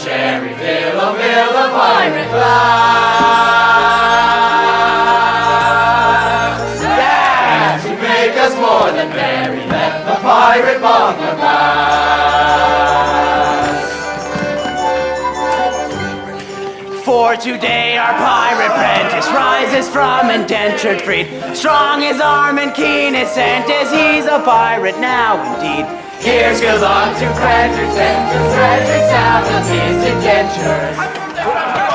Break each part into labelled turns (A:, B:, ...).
A: sherry, fill the pirate glass. That should make us more than merry, let the pirate bumper pass. For today our pirate prentice rises from indentured freed. Strong his arm and keen his scent as he's a pirate now indeed. Here's goes on to Frederick's entrance, Frederick's out of his indentures.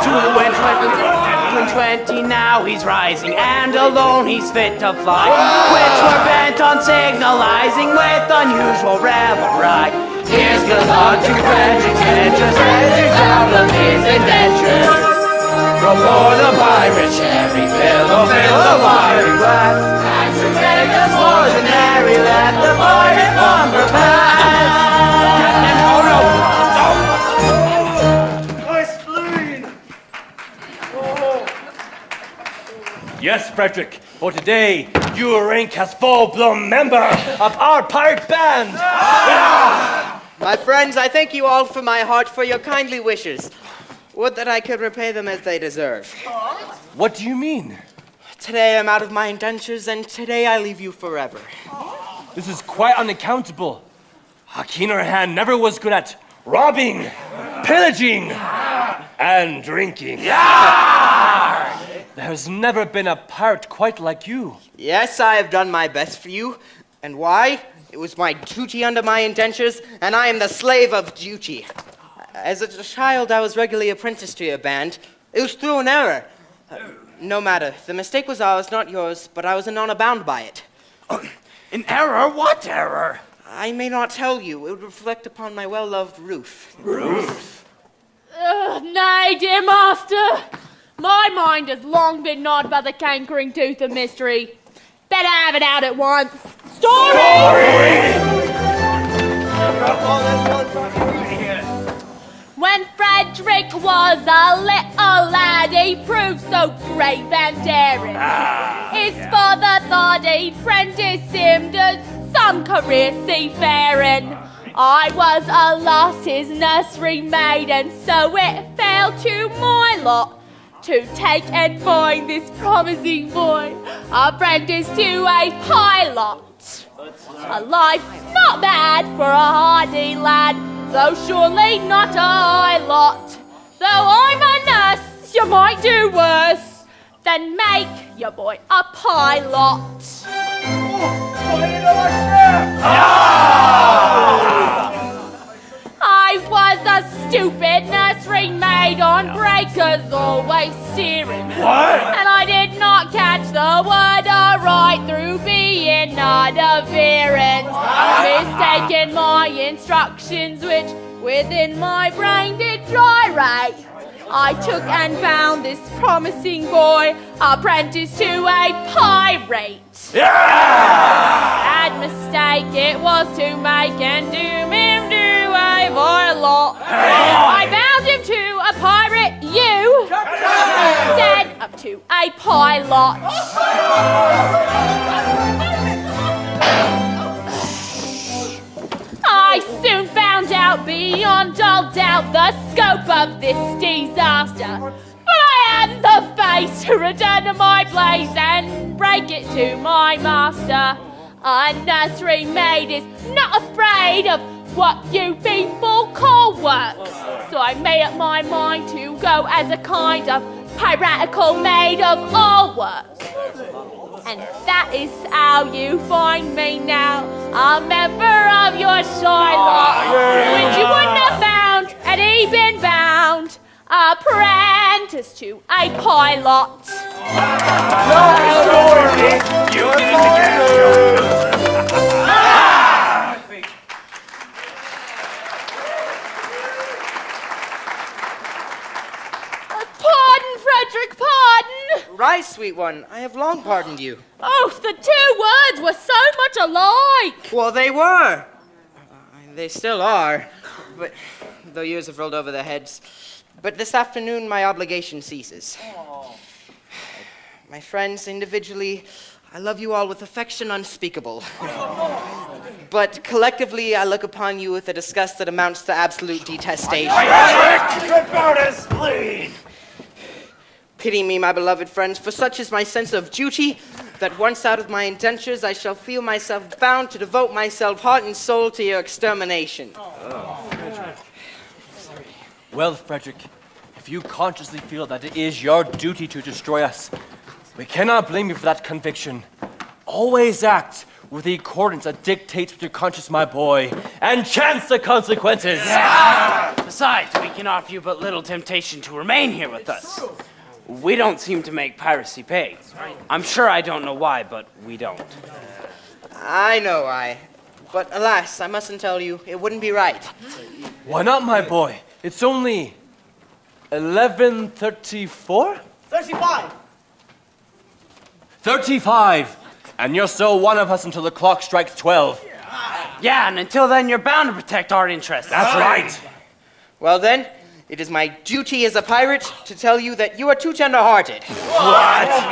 A: 2 and 20 now he's rising, and alone he's fit to fly, which were bent on signalizing with unusual revelry. Here's goes on to Frederick's entrance, Frederick's out of his indentures. Go for the pirate sherry, fill the pirate glass. And to make us more than merry, let the pirate bumper pass.
B: My spleen!
C: Yes, Frederick, for today, you rank as full-blown member of our pirate band.
D: My friends, I thank you all from my heart for your kindly wishes. Would that I could repay them as they deserve.
C: What do you mean?
D: Today I'm out of my indentures, and today I leave you forever.
C: This is quite unaccountable. A keener hand never was good at robbing, pillaging, and drinking. There's never been a pirate quite like you.
D: Yes, I have done my best for you. And why? It was my duty under my indentures, and I am the slave of duty. As a child, I was regularly apprenticed to your band. It was through an error. No matter. The mistake was ours, not yours, but I was in honor bound by it.
B: An error? What error?
D: I may not tell you. It would reflect upon my well-loved Ruth.
E: Nay, dear master. My mind has long been gnawed by the cankering tooth of mystery. Better have it out at once. Story! When Frederick was a little lad, he proved so brave and daring. His father thought he'd apprentice him to some career seafaring. I was alas his nursery maid, and so it fell to my lot to take and find this promising boy apprentice to a pilot. A life not bad for a hardy lad, though surely not a high lot. Though I'm a nurse, you might do worse than make your boy a pilot. I was a stupid nursery maid on breakers, always steering.
B: What?
E: And I did not catch the word aright through being interference. Mistaken my instructions, which within my brain did gyrate. I took and found this promising boy apprentice to a pirate. Sad mistake it was to make and doom him to a violet. I bound him to a pirate, you, instead of to a pilot. I soon found out beyond all doubt the scope of this disaster. But I hadn't the face to return to my place and break it to my master. A nursery maid is not afraid of what you people call work. So I made up my mind to go as a kind of piratical maid of all work. And that is how you find me now, a member of your Shylock, which you wouldn't have found had he been bound, apprentice to a pilot. Pardon, Frederick, pardon.
D: Right, sweet one. I have long pardoned you.
E: Oh, the 2 words were so much alike.
D: Well, they were. They still are. But though years have rolled over their heads. But this afternoon, my obligation ceases. My friends, individually, I love you all with affection unspeakable. but collectively I look upon you with a disgust that amounts to absolute detestation. Pity me, my beloved friends, for such is my sense of duty that once out of my indentures I shall feel myself bound to devote myself heart and soul to your extermination.
C: Well, Frederick, if you consciously feel that it is your duty to destroy us, we cannot blame you for that conviction. Always act with the accordance that dictates with your conscience, my boy, and chance the consequences.
A: Besides, we can offer you but little temptation to remain here with us. We don't seem to make piracy pay. I'm sure I don't know why, but we don't.
D: I know why, but alas, I mustn't tell you, it wouldn't be right.
C: Why not, my boy? It's only 11:34?
D: 35!
C: 35! And you're still one of us until the clock strikes 12.
A: Yeah, and until then, you're bound to protect our interests.
C: That's right.
D: Well then, it is my duty as a pirate to tell you that you are too tender-hearted.
C: What?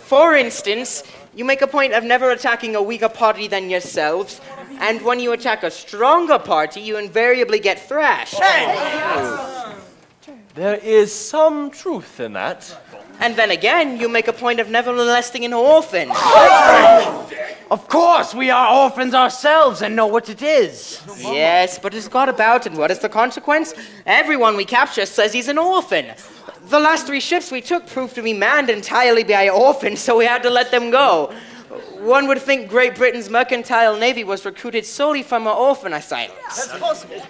D: For instance, you make a point of never attacking a weaker party than yourselves, and when you attack a stronger party, you invariably get thrashed.
C: There is some truth in that.
D: And then again, you make a point of never molesting an orphan.
A: Of course, we are orphans ourselves and know what it is.
D: Yes, but it's got about, and what is the consequence? Everyone we capture says he's an orphan. The last 3 ships we took proved to be manned entirely by orphans, so we had to let them go. One would think Great Britain's mercantile navy was recruited solely from an orphan asylums. That's possible.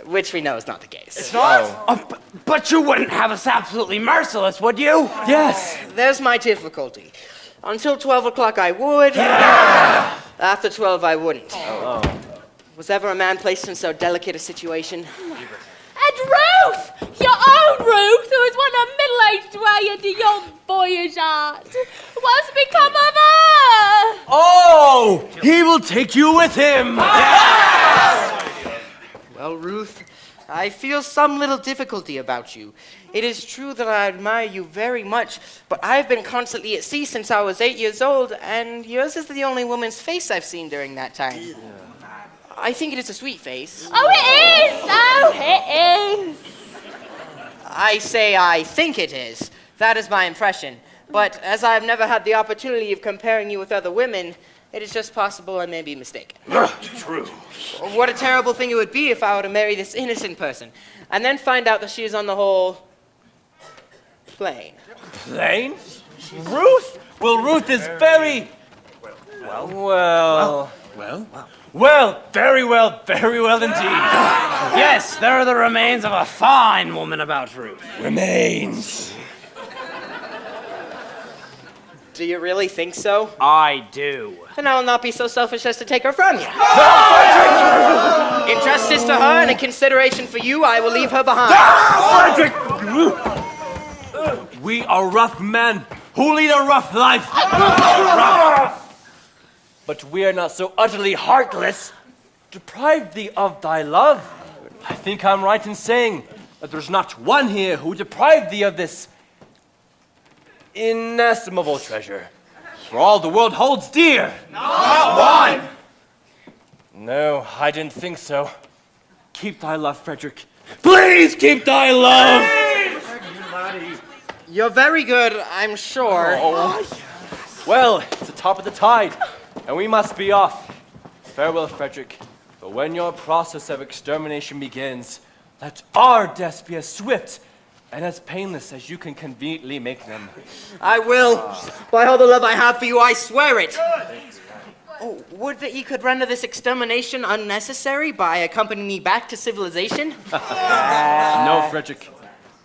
D: Which we know is not the case.
A: It's not? But you wouldn't have us absolutely merciless, would you?
C: Yes.
D: There's my difficulty. Until 12 o'clock I would. After 12 I wouldn't. Was ever a man placed in so delicate a situation?
E: And Ruth! Your own Ruth, who is one a middle-aged way and a young boyish heart. What's become of her?
C: Oh! He will take you with him!
D: Well, Ruth, I feel some little difficulty about you. It is true that I admire you very much, but I've been constantly at sea since I was 8 years old, and yours is the only woman's face I've seen during that time. I think it is a sweet face.
E: Oh, it is! Oh, it is!
D: I say I think it is. That is my impression. But as I have never had the opportunity of comparing you with other women, it is just possible I may be mistaken.
C: True.
D: What a terrible thing it would be if I were to marry this innocent person, and then find out that she is on the whole plain.
C: Plain? Ruth? Well, Ruth is very... Well, very well indeed.
A: Yes, there are the remains of a fine woman about Ruth.
C: Remains.
D: Do you really think so?
A: I do.
D: Then I will not be so selfish as to take her from you. In justice to her and in consideration for you, I will leave her behind.
C: We are rough men who lead a rough life. But we are not so utterly heartless. Deprive thee of thy love. I think I'm right in saying that there's not one here who deprived thee of this inestimable treasure. For all the world holds dear.
A: Not one!
C: No, I didn't think so. Keep thy love, Frederick. Please keep thy love!
D: You're very good, I'm sure.
C: Well, it's the top of the tide, and we must be off. Farewell, Frederick. But when your process of extermination begins, let our deaths be as swift and as painless as you can conveniently make them.
D: I will. By all the love I have for you, I swear it. Oh, would that ye could render this extermination unnecessary by accompanying me back to civilization?
C: No, Frederick,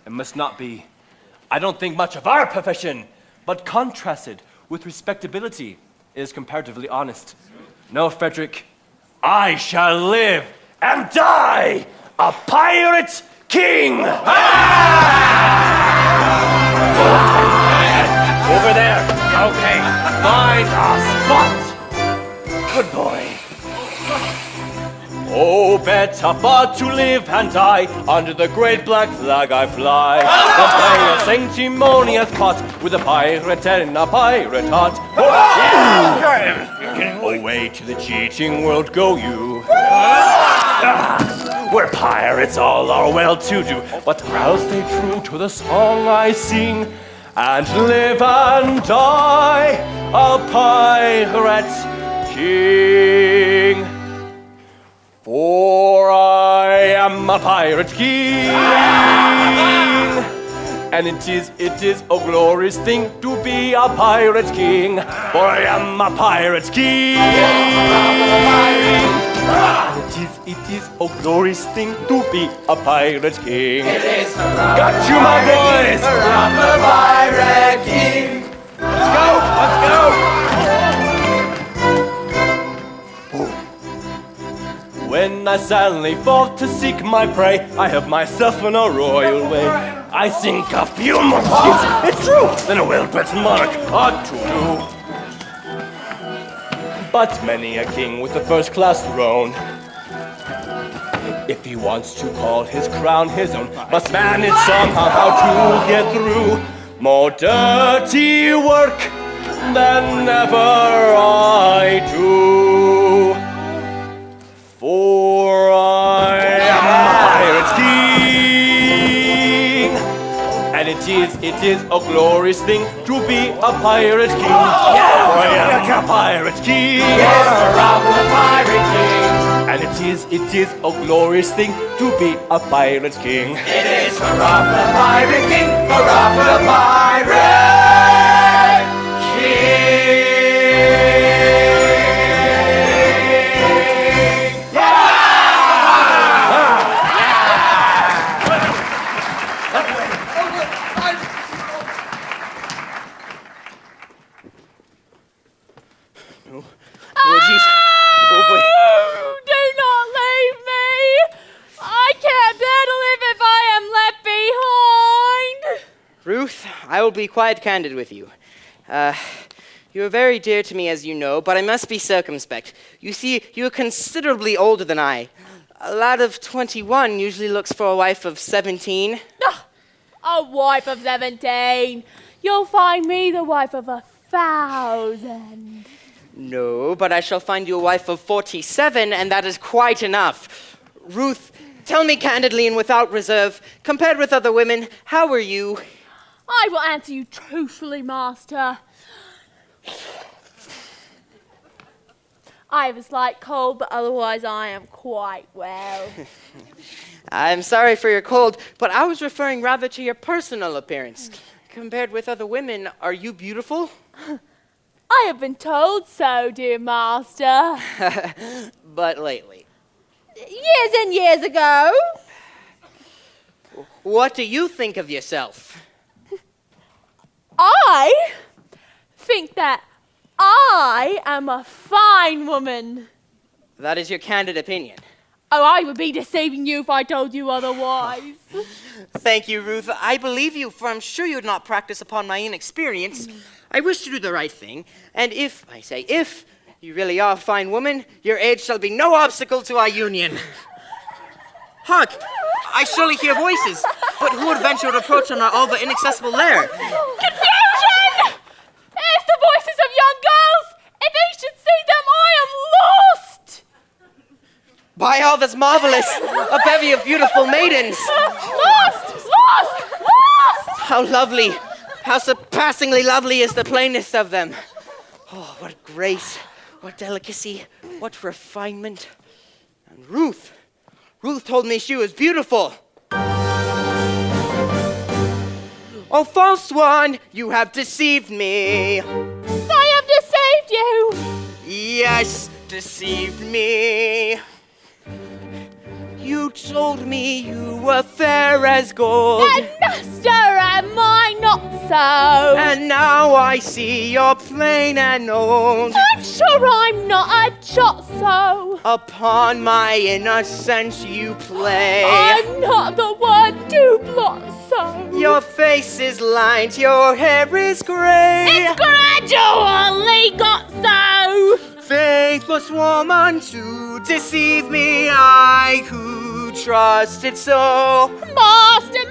C: it must not be. I don't think much of our profession, but contrasted with respectability is comparatively honest. No, Frederick, I shall live and die a pirate king! Over there. Okay. Find a spot. Good boy. Oh, better far to live and die under the great black flag I fly. The play a sanctimonious pot with a pirate and a pirate heart. Away to the cheating world go you. We're pirates, all are well-to-do, but I'll stay true to the song I sing and live and die a pirate king. For I am a pirate king, and it is a glorious thing to be a pirate king. For I am a pirate king, it is a glorious thing to be a pirate king.
A: It is the
C: Got you, my boys!
A: pirate king.
C: Let's go! When I suddenly fall to seek my prey, I help myself in a royal way. I sink a few more ships, it's true, than a well-bred monarch ought to do. But many a king with a first-class throne, if he wants to call his crown his own, must manage somehow how to get through more dirty work than ever I do. For I am a pirate king, and it is a glorious thing to be a pirate king. Yeah, for I am a pirate king.
A: Yes, hurrah for the pirate king.
C: And it is a glorious thing to be a pirate king.
A: It is hurrah for the pirate king. Hurrah for the pirate king.
D: Oh, jeez. Oh, boy.
E: Do not leave me! I can't bear to live if I am left behind!
D: Ruth, I will be quite candid with you. You are very dear to me, as you know, but I must be circumspect. You see, you are considerably older than I. A lad of 21 usually looks for a wife of 17.
E: A wife of 17! You'll find me the wife of 1,000.
D: No, but I shall find you a wife of 47, and that is quite enough. Ruth, tell me candidly and without reserve, compared with other women, how are you?
E: I will answer you truthfully, master. I have a slight cold, but otherwise I am quite well.
D: I'm sorry for your cold, but I was referring rather to your personal appearance. Compared with other women, are you beautiful?
E: I have been told so, dear master.
D: But lately.
E: Years and years ago.
D: What do you think of yourself?
E: I think that I am a fine woman.
D: That is your candid opinion.
E: Oh, I would be deceiving you if I told you otherwise.
D: Thank you, Ruth. I believe you, for I'm sure you would not practice upon my inexperience. I wish to do the right thing, and if you really are a fine woman, your age shall be no obstacle to our union. Hark! I surely hear voices, but who would venture to approach on our all but inaccessible lair?
E: Confusion! It's the voices of young girls! If he should see them, I am lost!
D: By all that's marvelous, a bevy of beautiful maidens.
E: Lost!
D: How lovely, how surpassingly lovely is the plainness of them. Oh, what grace, what delicacy, what refinement. And Ruth told me she was beautiful. Oh, false one, you have deceived me.
E: I have deceived you!
D: Yes, deceived me. You told me you were fair as gold.
E: And master, am I not so?
D: And now I see you're plain and old.
E: I'm sure I'm not a jot so.
D: Upon my innocence you play.
E: I'm not the one to blot so.
D: Your face is lined, your hair is gray.
E: It's gradually got so.
D: Faithless woman to deceive me, I who trusted so.
E: Master,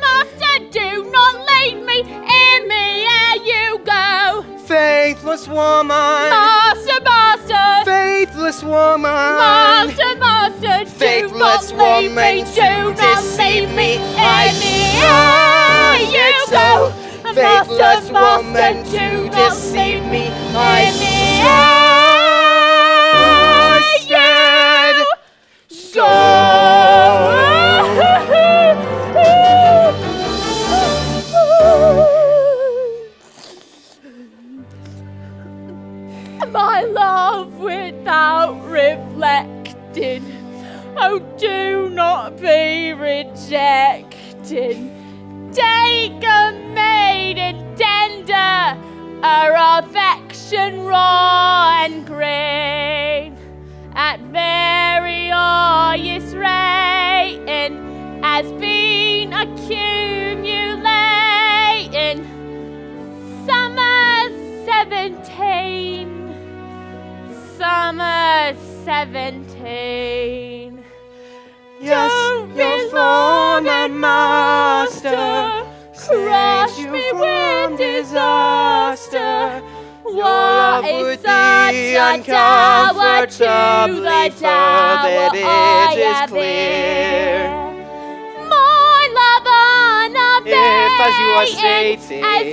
E: do not leave me, in me ere you go.
D: Faithless woman,
E: Master,
D: faithless woman to deceive me. I trusted so. Faithless woman to deceive me. I trusted so.
E: My love without reflecting. Oh, do not be rejected. Take a maiden tender, her affection raw and green. At very highest rating has been accumulating. Summer 17. Summer 17.
D: Yes, your former master
E: Crush
D: saved
E: me
D: you
E: with
D: from disaster.
E: What
D: Your
E: is
D: love
E: such
D: would be
E: a dower to the
D: uncomfortably full,
E: dower
D: that
E: I
D: it is
E: have
D: clear.
E: My love unabated
D: If, as you are stating,
E: has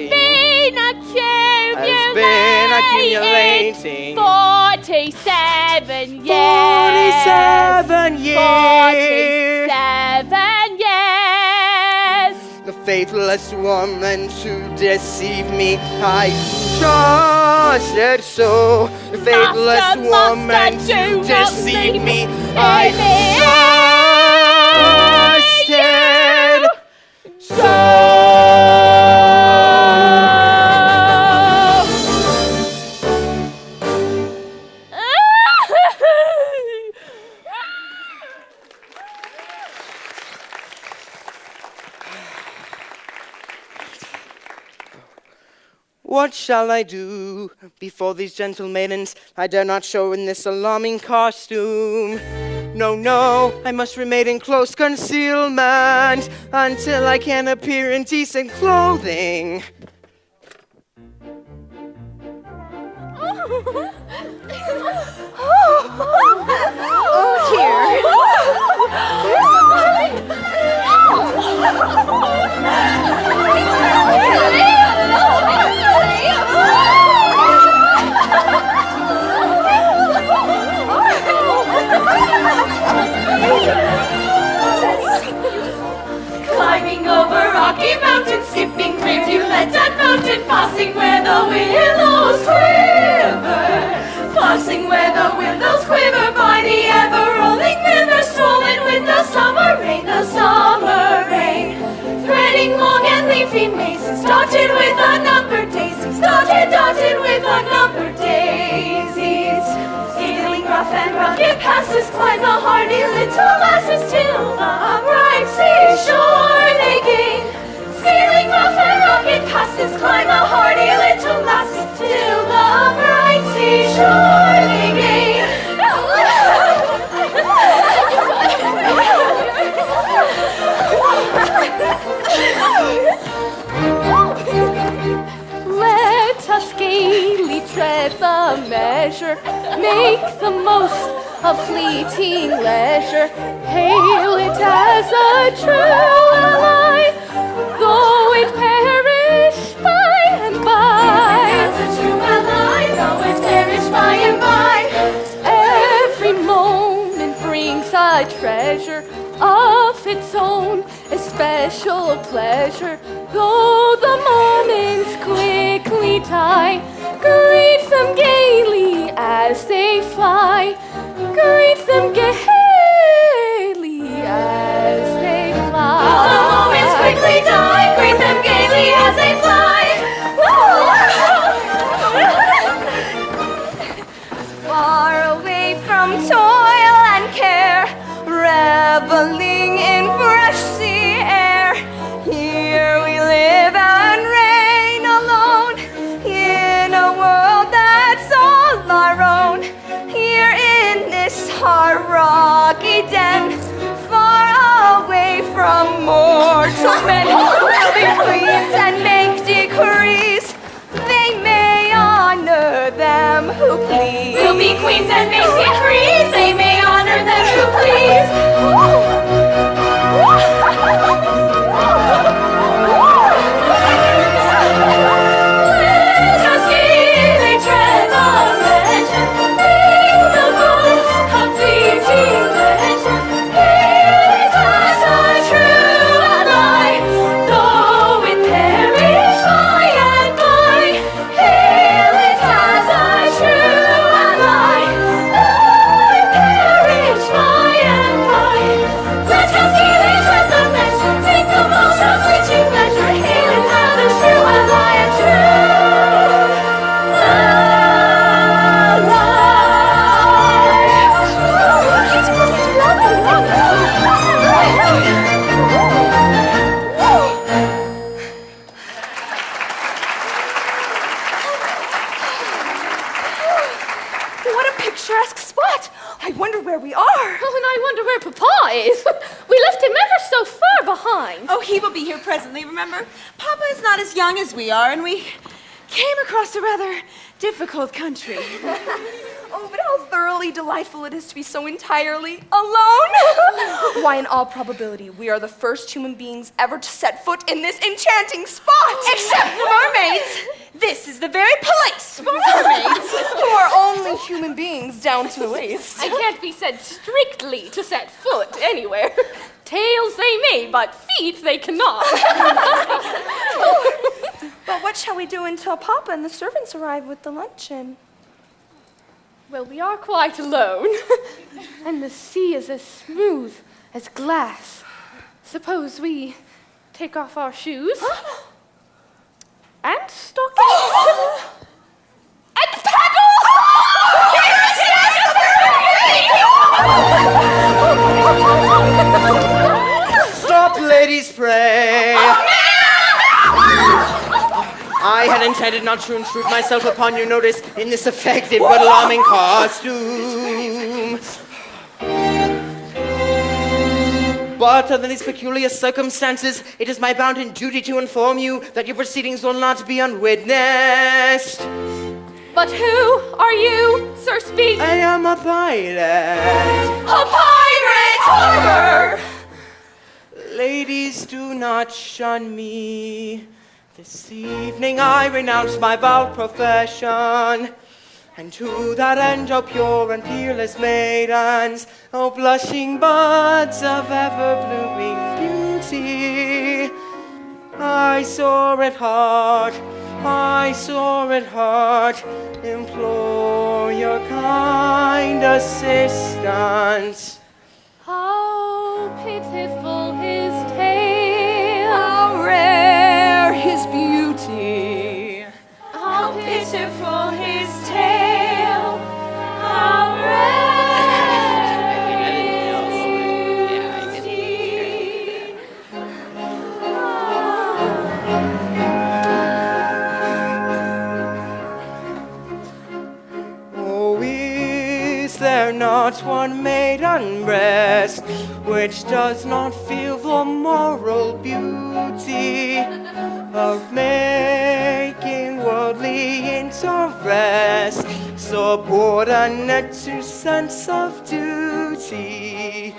E: been
D: accumulating
E: 47 years.
D: 47 years.
E: 47 years.
D: The faithless woman to deceive me, I trusted so. The faithless
E: Master,
D: woman
E: master,
D: to
E: do not
D: deceive
E: leave
D: me,
E: me.
D: I trusted so. What shall I do before these gentle maidens? I dare not show in this alarming costume. No, no, I must remain in close concealment until I can appear in decent clothing.
E: Climbing over rocky mountains, skipping rivulet and fountain, passing where the willows quiver, passing where the willows quiver by the ever-rolling river, swollen with the summer rain, threading long and leafy mazes, dotted with unnumbered daisies, dotted with unnumbered daisies. Scaling rough and rugged passes, climb the hardy little lasses till the bright seashore they gain. Scaling rough and rugged passes, climb the hardy little lasses till the bright seashore they gain. Let us gaily tread the measure, make the most of fleeting leisure, hail it as a true ally, though it perish by and by. As a true ally, though it perish by and by. Every moment brings a treasure of its own especial pleasure, though the moments quickly die. Greet them gaily as they fly. Greet them gaily as they fly. Though the moments quickly die. Greet them gaily as they fly. Far away from toil and care, reveling in fresh sea air. Here we live and reign alone, in a world that's all our own. Here in this hard rocky den, far away from mortal men, we'll be queens and make decrees. They may honor them who please. We'll be queens and make decrees. They may honor better than to please. Let us gaily tread on legend, ring the voice of fleeting legend. Hail it as I true and I, though it perish by and by. Hail it as I true and I, though it perish by and by. Let us gaily tread the legend, ring the voice of fleeting legend. Hail it as I true and I am true.
F: What a picturesque spot! I wonder where we are.
E: Oh, and I wonder where Papa is. We left him ever so far behind.
F: Oh, he will be here presently, remember? Papa is not as young as we are, and we came across a rather difficult country. Oh, but how thoroughly delightful it is to be so entirely alone. Why, in all probability, we are the first human beings ever to set foot in this enchanting spot. Except for mermaids. This is the very place for mermaids, who are only human beings down to the waist.
E: I can't be said strictly to set foot anywhere. Tails they may, but feet they cannot.
F: But what shall we do until Papa and the servants arrive with the luncheon?
E: Well, we are quite alone, and the sea is as smooth as glass. Suppose we take off our shoes and stockings and paddle.
D: Stop, ladies, pray. I had intended not to intrude myself upon your notice in this effective but alarming costume. But under these peculiar circumstances, it is my bounden duty to inform you that your proceedings will not be unwitnessed.
E: But who are you, Sir Speak?
D: I am a pirate.
E: A pirate! Horror!
D: Ladies, do not shun me. This evening I renounce my vile profession, and to that end, O pure and peerless maidens, O blushing buds of ever-blooming beauty, I soar at heart, implore your kind assistance.
E: How pitiful his tale!
F: How rare his beauty!
E: How pitiful his tale! How rare his beauty!
D: Oh, is there not one maiden breast which does not feel the moral beauty of making worldly interest subordinate to sense of duty?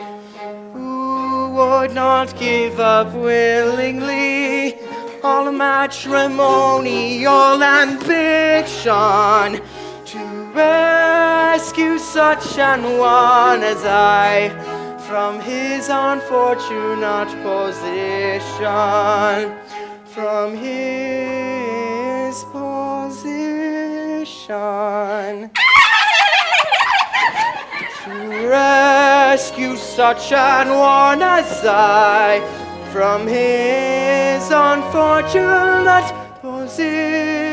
D: Who would not give up willingly all matrimonial ambition to rescue such an one as I from his unfortunate position, from his position. To rescue such an one as I from his unfortunate position.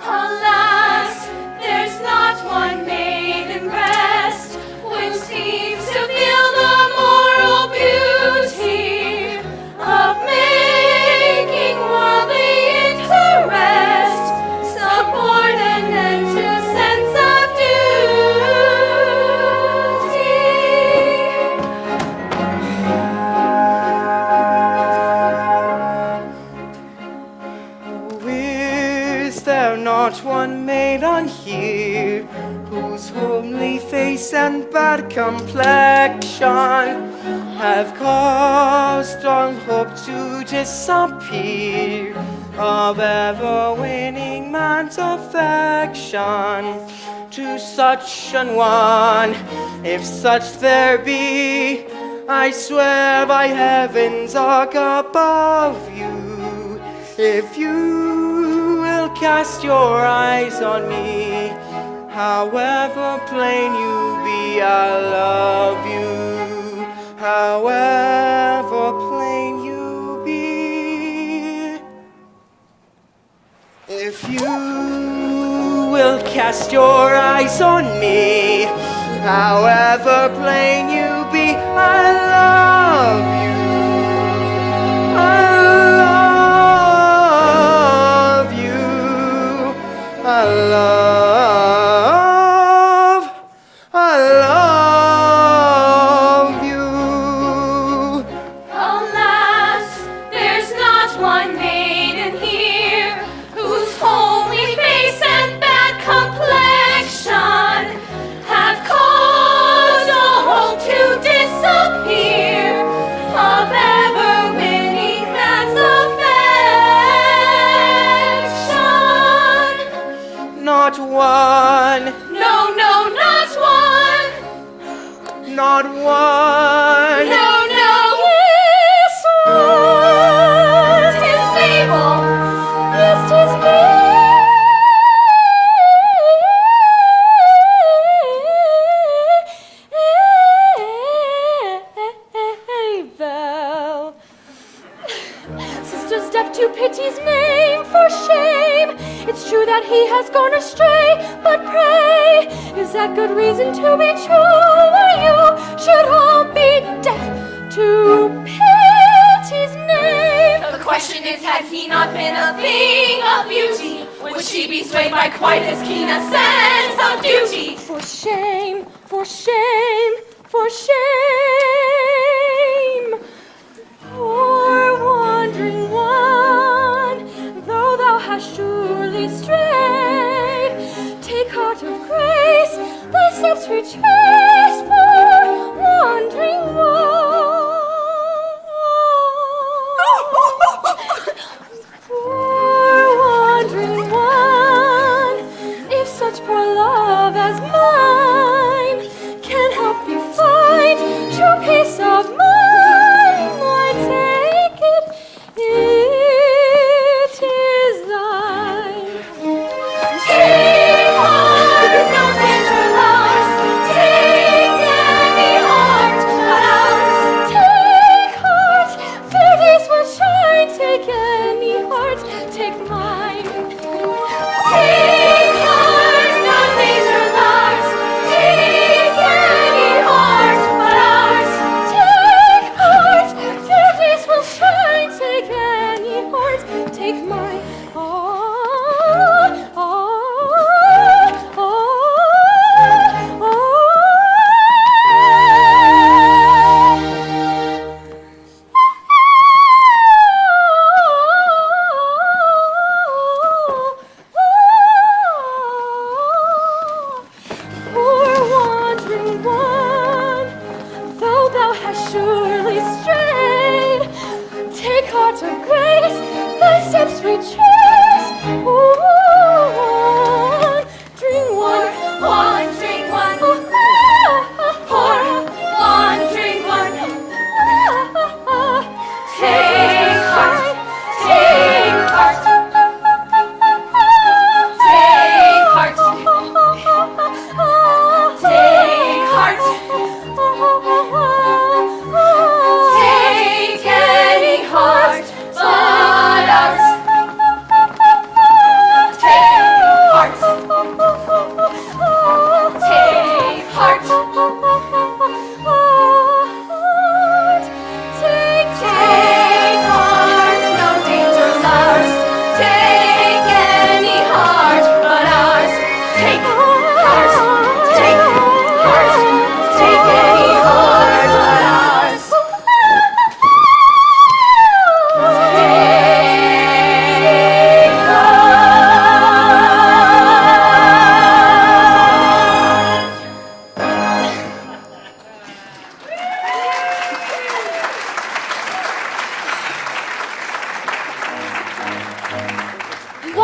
E: Alas, there's not one maiden breast which seems to feel the moral beauty of making worldly interest subordinate to sense of duty.
D: Is there not not one maiden here whose homely face and bad complexion have caused all hope to disappear of ever winning man's affection. To such an one, if such there be, I swear by heavens arc above you, if you will cast your eyes on me, however plain you be, I love you, however plain you be. If you will cast your eyes on me, however plain you be, I love you, I love you, I love you.
E: Alas, there's not one maiden here whose homely face and bad complexion have caused all hope to disappear of ever winning man's affection.
D: Not one,
E: No, no, not one.
D: not one.
E: No, no, yes, one. 'Tis fable, yes, 'tis fable. Sister, step to pity's name for shame. It's true that he has gone astray, but pray, is that good reason to be true? Or you should all be deaf to pity's name? The question is, had he not been a thing of beauty, would she be swayed by quite as keen a sense of duty? For shame, for shame, for shame. Poor wandering one, though thou hast surely strayed, take heart of grace, thy steps retrace, poor wandering one. Poor wandering one, if such poor love as mine can help you find true peace of mind, why take it, it is thine. Take heart, no danger lost, take any heart but ours. Take heart, fair days will shine, take any heart, take mine. Take heart, no danger lost, take any heart but ours. Take heart, fair days will shine, take any heart, take mine. Oh, oh, oh, oh, Poor wandering one, though thou hast surely strayed, take heart of grace, thy steps reach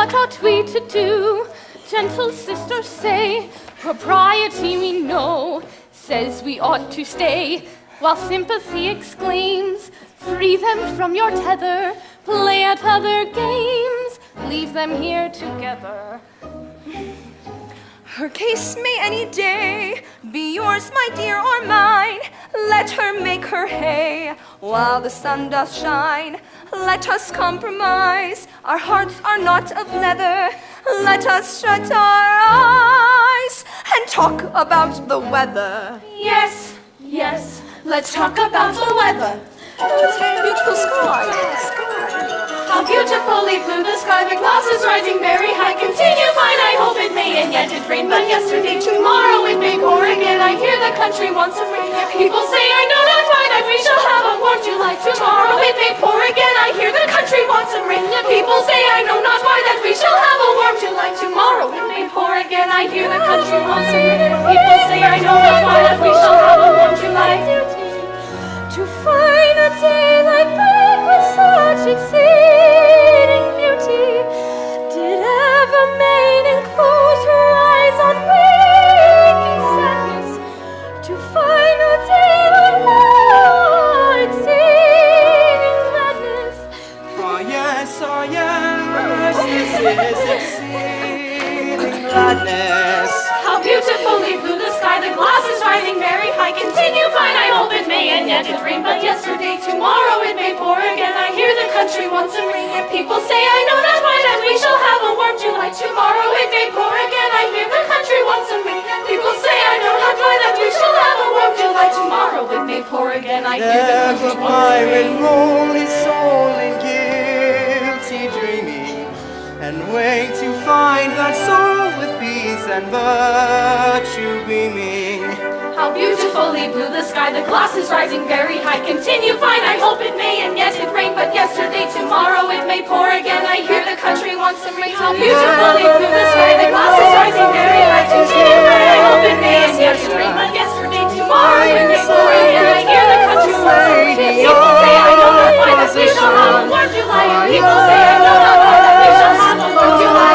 E: what ought we to do? Gentle sisters say, propriety we know, says we ought to stay, while sympathy exclaims, free them from your tether, play at other games, leave them here together.
F: Her case may any day be yours, my dear, or mine. Let her make her hay while the sun doth shine. Let us compromise. Our hearts are not of leather. Let us shut our eyes and talk about the weather.
E: Yes, yes, let's talk about the weather.
F: It's a beautiful sky.
E: How beautifully blue the sky, the glass is rising very high. Continue fine, I hope it may, and yet it rained but yesterday. Tomorrow it may pour again, I hear the country wants some rain. People say I know not why that we shall have a warm July. Tomorrow it may pour again, I hear the country wants some rain. People say I know not why that we shall have a warm July. Tomorrow it may pour again, I hear the country wants some rain. People say I know not why that we shall have a warm July.
F: To find a day like that with such exceeding beauty, did ever maiden close her eyes on waking sadness? To find a day like that, exceeding gladness.
A: Oh yes, this is exceeding gladness.
E: How beautifully blue the sky, the glass is rising very high. Continue fine, I hope it may, and yet it rained but yesterday. Tomorrow it may pour again, I hear the country wants some rain. People say I know not why that we shall have a warm July. Tomorrow it may pour again, I hear the country wants some rain. People say I know not why that we shall have a warm July. Tomorrow it may pour again, I hear the country wants some rain.
A: Roll his soul in guilty dreaming, and wait to find that soul with peace and virtue beaming.
E: How beautifully blue the sky, the glass is rising very high. Continue fine, I hope it may, and yet it rained but yesterday. Tomorrow it may pour again, I hear the country wants some rain. How beautifully blue the sky, the glass is rising very high. Continue fine, I hope it may, and yet it rained but yesterday. Tomorrow it may pour again, I hear the country wants some rain. People say I know not why that we shall have a warm July. People say I know not why that we shall have a warm July.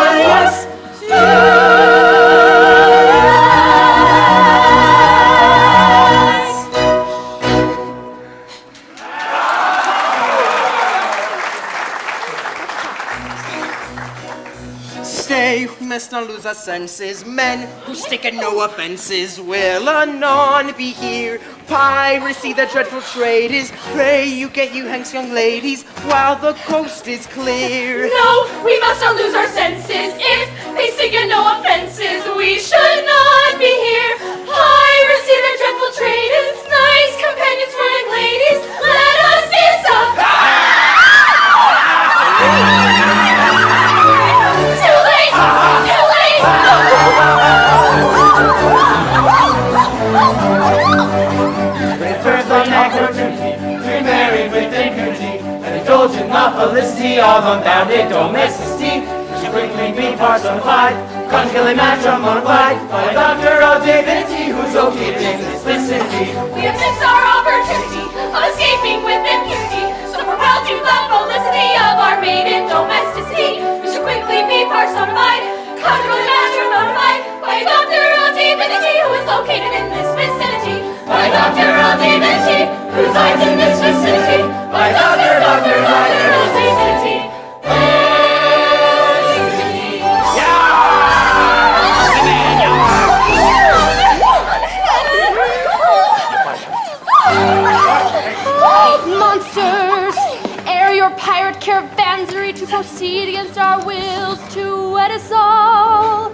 A: Stay, we must not lose our senses. Men who stick at no offenses will anon be here. Piracy, the dreadful trade is. Pray you get you hanks, young ladies, while the coast is clear.
E: No, we must not lose our senses. If they stick at no offenses, we should not be here. Piracy, the dreadful trade is. Nice companions for young ladies, let us disappear. Too late! Too late!
A: Return the nectarity, remarried with impunity, and indulgent the felicity of unbounded domesticity. She quickly be personified, conjugally matrimonified, by a doctor of divinity who's located in this vicinity.
E: We have missed our opportunity of escaping with impunity, so propelled to the felicity of our maiden domesticity. We should quickly be personified, conjugally matrimonified, by a doctor of divinity who is located in this vicinity. By a doctor of divinity who resides in this vicinity. By a doctor of divinity. Monsters, ere your pirate caravanserai to proceed against our wills to wed us all.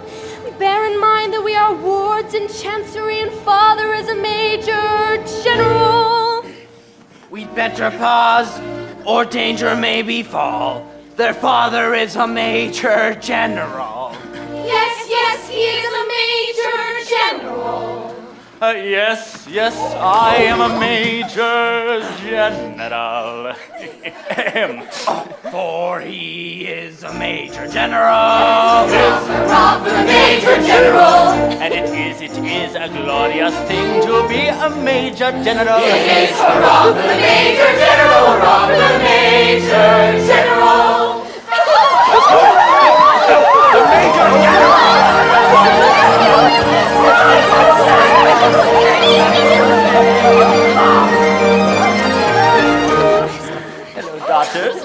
E: Bear in mind that we are wards in chancery and father is a major general.
A: We'd better pause, or danger may befall. Their father is a major general.
E: Yes, he is a major general.
C: Yes, I am a major general.
A: For he is a major general.
E: Hurrah for the major general.
C: And it is a glorious thing to be a major general.
E: It is hurrah for the major general. Hurrah for the major general.
A: daughters.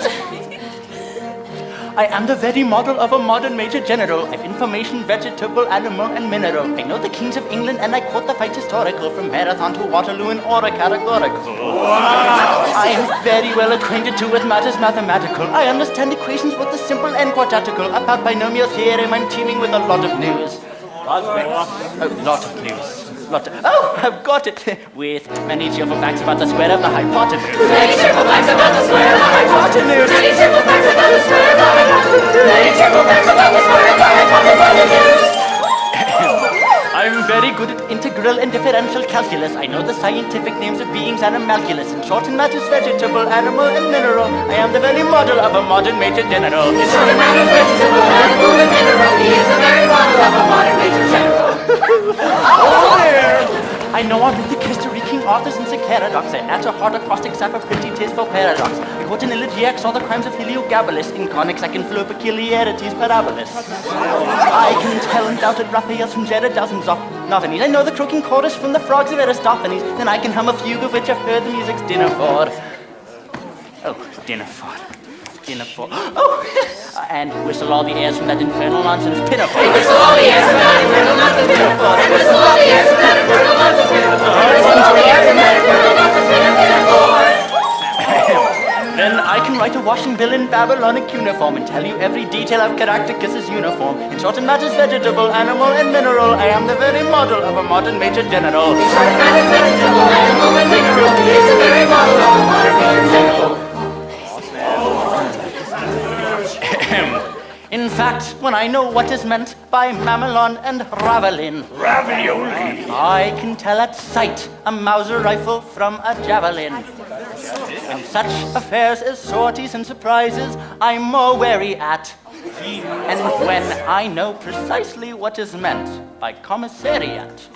A: I am the very model of a modern major general. I've information, vegetable, animal, and mineral. I know the kings of England, and I quote the fight historical from Marathon to Waterloo in order categorical. Wow. I am very well acquainted too with matters mathematical. I understand equations both the simple and quadratical. About binomial theorem, I'm teeming with a lot of news. Lot of news. I've got it! With many cheerful facts about the square of the hypotenuse.
E: Many cheerful facts about the square of the hypotenuse.
A: Many
E: cheerful facts about the square of the hypotenuse. Many cheerful facts about the square of the hypotenuse.
A: I'm very good at integral and differential calculus. I know the scientific names of beings and animalculous. In short, in matters vegetable, animal, and mineral, I am the very model of a modern major general.
E: In short, in matters vegetable, animal, and mineral, he is the very model of a modern major general.
A: Oh, there! I know I'm with the history king authors and SCERA. I answer hard acrostics, I have a pretty taste for paradox. I quote in elegiacs all the crimes of Heliogabalus. In conics I can flow peculiarities parabolus. I can tell undoubted Raphaels from Gerardas and Zophanies. I know the croaking chorus from the frogs of Aristophanes. Then I can hum a fugue of which I've heard the music's dinner for. Oh, dinner for. And whistle all the airs from that infernal nonsense pinafore.
E: And whistle all the airs from that infernal nonsense pinafore. And whistle all the airs from that infernal nonsense pinafore. And whistle all the airs from that infernal nonsense pinafore.
A: Then I can write a washing bill in Babylonic uniform and tell you every detail of Caractacus's uniform. In short, in matters vegetable, animal, and mineral, I am the very model of a modern major general.
E: In short, in matters vegetable, animal, and mineral, he is the very model of a modern major general.
A: In fact, when I know what is meant by mamelon and ravelin,
B: Ravioli.
A: I can tell at sight a Mauser rifle from a javelin. In such affairs as sorties and surprises, I'm more wary at. And when I know precisely what is meant by commissariat.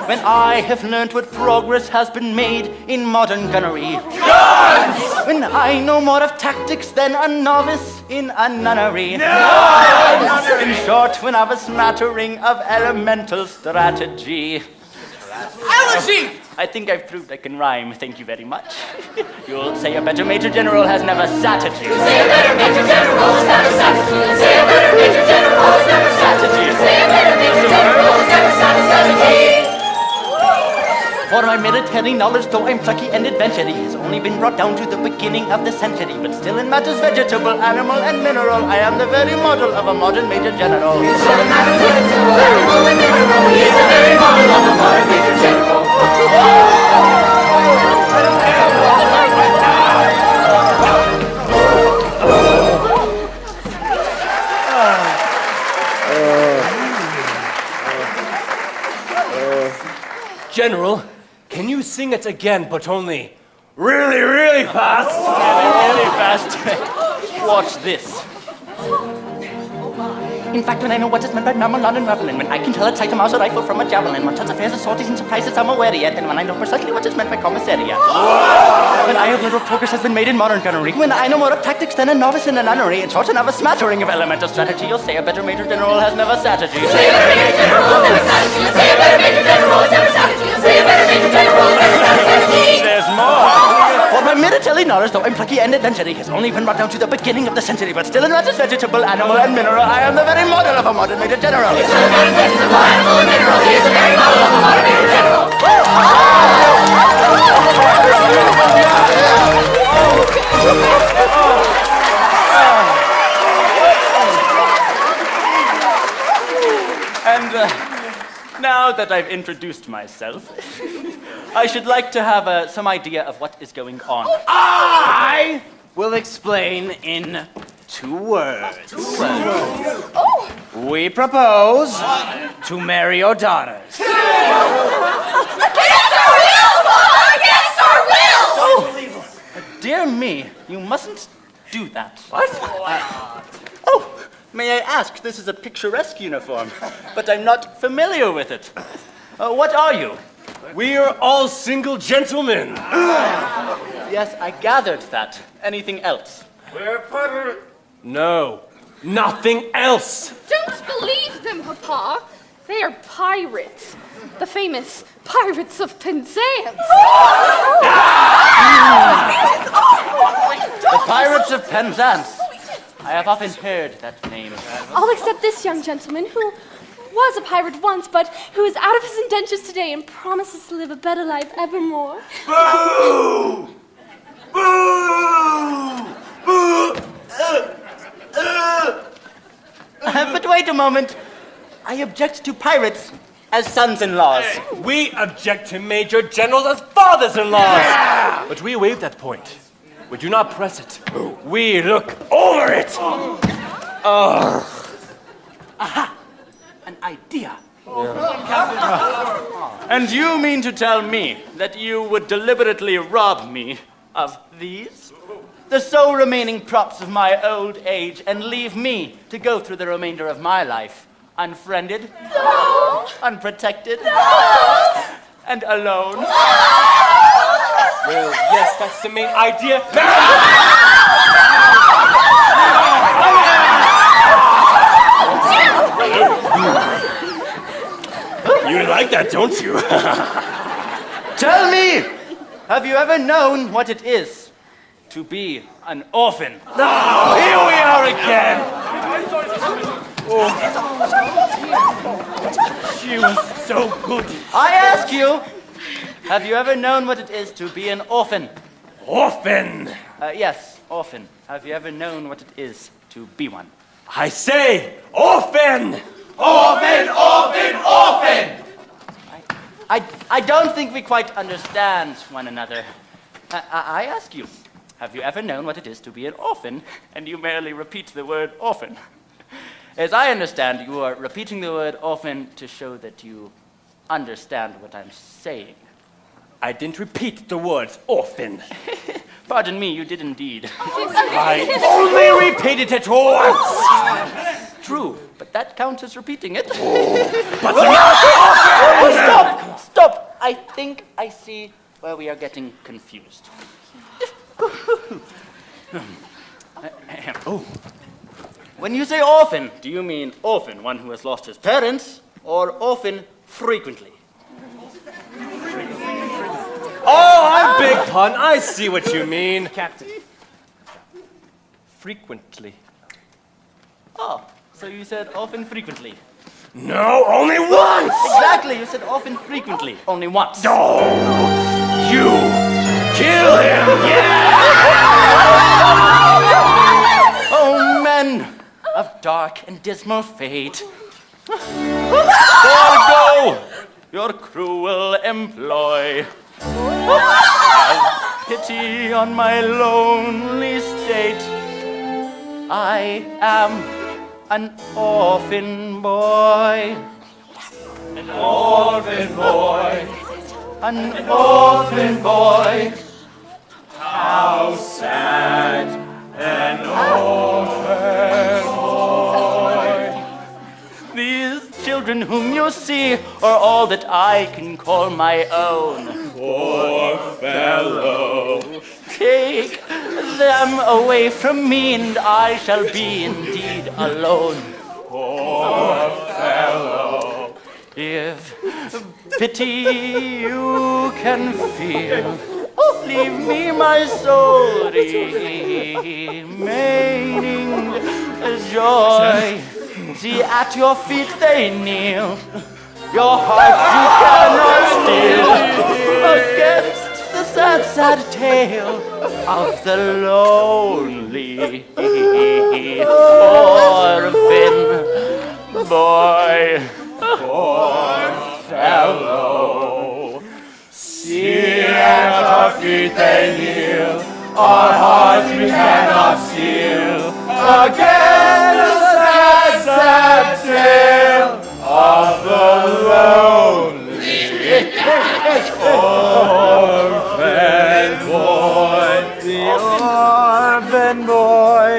A: When I have learnt what progress has been made in modern gunnery. Guns! When I know more of tactics than a novice in a nunnery. In short, when I've a smattering of elemental strategy.
B: Elegy!
A: I think I've proved I can rhyme. Thank you very much. You'll say a better major general has never sat at you.
E: Say a better major general has never sat at you. Say a better major general has never sat at you. Say a better major general has never sat at you.
A: For my military knowledge, though I'm plucky and adventurous, has only been brought down to the beginning of the century. But still in matters vegetable, animal, and mineral, I am the very model of a modern major general.
E: In short, in matters vegetable, animal, and mineral, he is the very model of a modern major general.
C: General, can you sing it again, but only really, really fast?
A: Really fast. Watch this. In fact, when I know what is meant by mamelon and ravelin, when I can tell a sight a Mauser rifle from a javelin, when such affairs as sorties and surprises I'm aware yet, and when I know precisely what is meant by commissariat. When I have little progress has been made in modern gunnery, when I know more of tactics than a novice in a nunnery, in short, and have a smattering of elemental strategy, you'll say a better major general has never sat at you.
E: Say a better major general has never sat at you. Say a better major general has never sat at you. Say a better major general has never sat at you.
A: There's more. For my military knowledge, though I'm plucky and adventurous, has only been brought down to the beginning of the century, but still in matters vegetable, animal, and mineral, I am the very model of a modern major general.
E: In short, in matters vegetable, animal, and mineral, he is the very model of a modern major general.
A: And now that I've introduced myself, I should like to have some idea of what is going on.
B: I will explain in 2 words. We propose to marry your daughters.
E: Against our wills, Papa! Against our wills!
A: Dear me, you mustn't do that. What? Oh, may I ask, this is a picturesque uniform, but I'm not familiar with it. What are you?
C: We are all single gentlemen.
A: Yes, I gathered that. Anything else?
C: No, nothing else.
G: Don't believe them, Papa. They are pirates. The famous pirates of Penzance.
A: lords of Penzance. I have often heard that name.
G: All except this young gentleman who was a pirate once, but who is out of his indentures today and promises to live a better life evermore.
A: Boo! Boo! Boo! But wait a moment. I object to pirates as sons-in-laws.
C: We object to major generals as fathers-in-laws. But we waive that point. We do not press it. We look over it.
A: Aha! An idea. And you mean to tell me that you would deliberately rob me of these? The sole remaining props of my old age, and leave me to go through the remainder of my life unfriended, unprotected, and alone.
C: Well, yes, that's the main idea. You like that, don't you?
A: Tell me, have you ever known what it is to be an orphan?
C: Oh, here we are again. She was so good.
A: I ask you, have you ever known what it is to be an orphan?
C: Orphan.
A: Yes, orphan. Have you ever known what it is to be one?
C: I say, orphan.
B: Orphan, orphan, orphan!
A: I don't think we quite understand one another. I ask you, have you ever known what it is to be an orphan? And you merely repeat the word orphan. As I understand, you are repeating the word orphan to show that you understand what I'm saying.
C: I didn't repeat the words orphan.
A: Pardon me, you did indeed.
C: I only repeated it once.
A: True, but that counts as repeating it.
C: But
A: Stop! I think I see where we are getting confused. When you say orphan, do you mean orphan, one who has lost his parents, or orphan frequently?
C: Oh, I'm big pun. I see what you mean.
A: Captain.
C: Frequently.
A: Oh, so you said often frequently.
C: No, only once.
A: Exactly, you said often frequently, only once.
C: Oh, you kill him.
A: Oh, men of dark and dismal fate, forego your cruel employ. Have pity on my lonely state. I am an orphan boy.
B: An orphan boy.
A: An orphan boy.
B: How sad. An orphan boy.
A: These children whom you see are all that I can call my own.
B: Poor fellow.
A: Take them away from me, and I shall be indeed alone.
B: Poor fellow.
A: If pity you can feel, leave me my soul remaining joy. See, at your feet they kneel. Your heart you cannot steal against the sad, sad tale of the lonely orphan boy.
B: Poor fellow. See at our feet they kneel. Our hearts we cannot steal. Again the sad, sad tale of the lonely orphan boy. The orphan boy.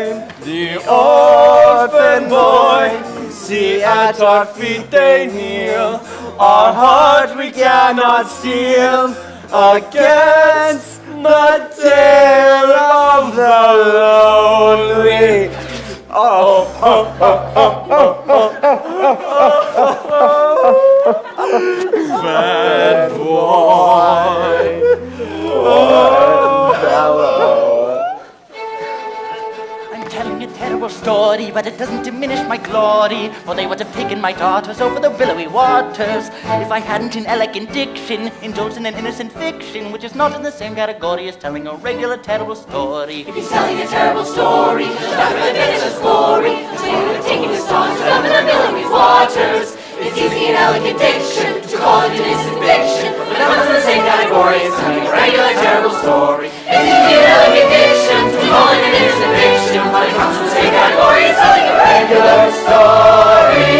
B: The orphan boy. See at our feet they kneel. Our heart we cannot steal. Against the tale of the lonely. Bad boy. Oh, fellow.
A: terrible story, but it doesn't diminish my glory, for they would have taken my daughters over the billowy waters if I hadn't in elegant diction indulged in an innocent fiction, which is not in the same category as telling a regular terrible story.
E: If he's telling a terrible story, that's really finish his glory. They would have taken his daughters over the billowy waters. It's easy in elegant diction to call it an innocent fiction, but not in the same category as telling a regular terrible story. It's easy in elegant diction to call it an innocent fiction, but it comes from the same category as telling a regular story.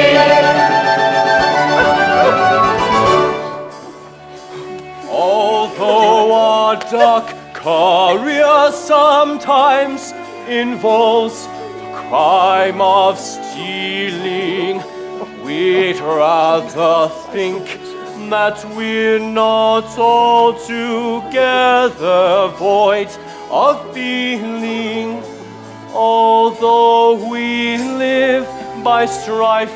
C: Although a duck career sometimes involves the crime of stealing, we'd rather think that we're not altogether void of feeling. Although we live by strife,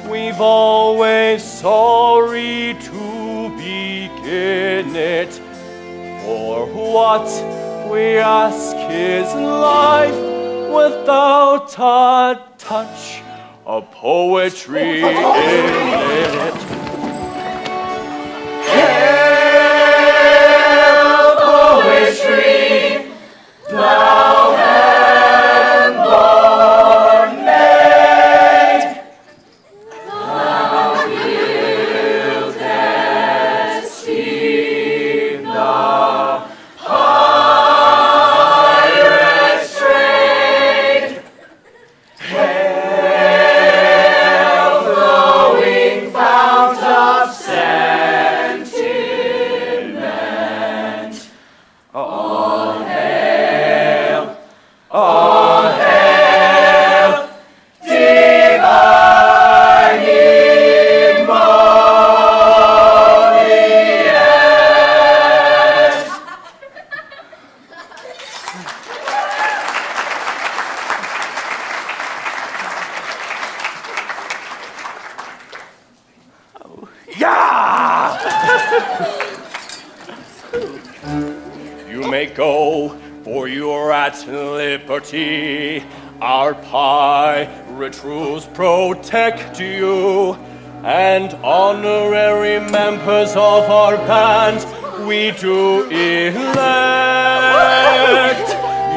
C: we've always sorry to begin it. For what we ask is life without a touch of poetry in it. Hail poetry, thou hand-born maid, thou wieldest in the pirate's trade. Hail, flowing fount of sentiment. All hail, divine emollient.
B: Yeah!
C: You may go, for you're at liberty. Our pirate rules protect you, and honorary members of our band we do elect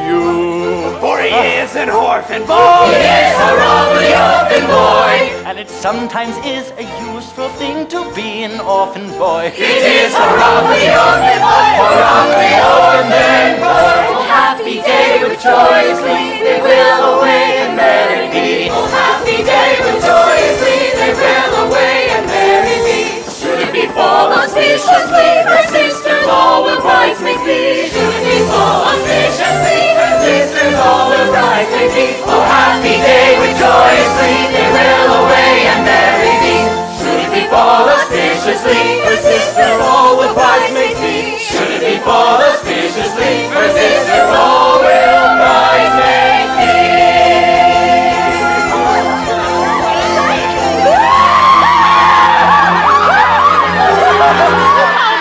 C: you.
B: For he is an orphan boy!
E: He is a lovely orphan boy.
A: And it sometimes is a useful thing to be an orphan boy.
E: It is a lovely orphan boy, a lovely orphan boy. Oh, happy day with joyously they will away and merry be. Oh, happy day with joyously they will away and merry be. Should it befall auspiciously, her sisters all will bridesmaids be. Should it befall auspiciously, her sisters all will bridesmaids be. Oh, happy day with joyously they will away and merry be. Should it befall auspiciously, her sisters all will bridesmaids be. Should it befall auspiciously, her sisters all will bridesmaids be.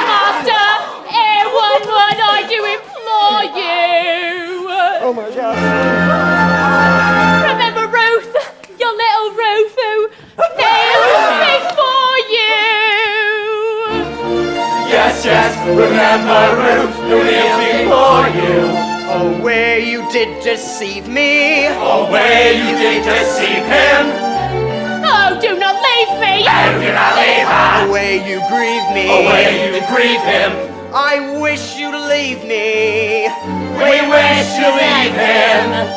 E: Master, ere one word I do implore you.
A: Oh my God.
E: Remember Ruth, your little Ruth who nails before you.
C: Yes, remember Ruth, who kneels before you.
D: Oh, where you did deceive me.
C: Oh, where you did deceive him.
E: Oh, do not leave me.
C: And do not leave her.
D: Oh, where you grieve me.
C: Oh, where you did grieve him.
D: I wish you'd leave me.
C: We wish to leave him.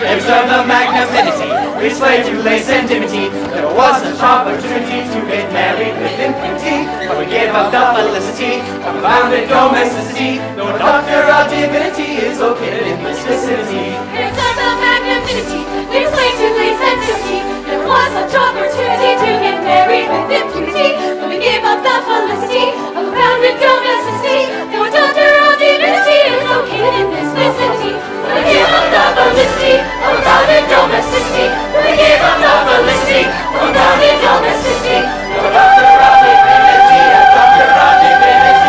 B: Preserve the magnanimity, we slay to lace and dimity. There was such opportunity to get married with impunity, but we gave up the felicity of abounded domesticity. No doctor of divinity is located in this vicinity.
E: Preserve the magnanimity, we slay to lace and dimity. There was such opportunity to get married with impunity, but we gave up the felicity of abounded domesticity. No doctor of divinity is located in this vicinity. We gave up the felicity of abounded domesticity. We gave up the felicity of abounded domesticity. No doctor of divinity, a doctor of divinity.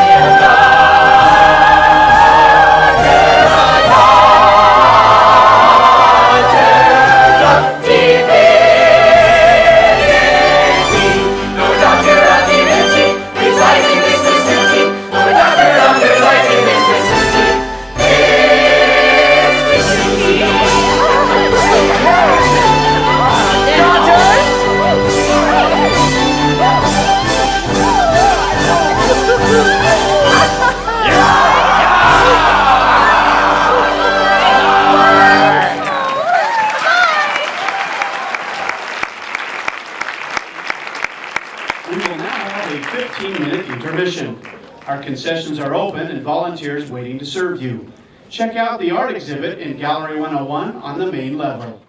H: a 15-minute intermission. Our concessions are open and volunteers waiting to serve you. Check out the art exhibit in Gallery 101 on the main level.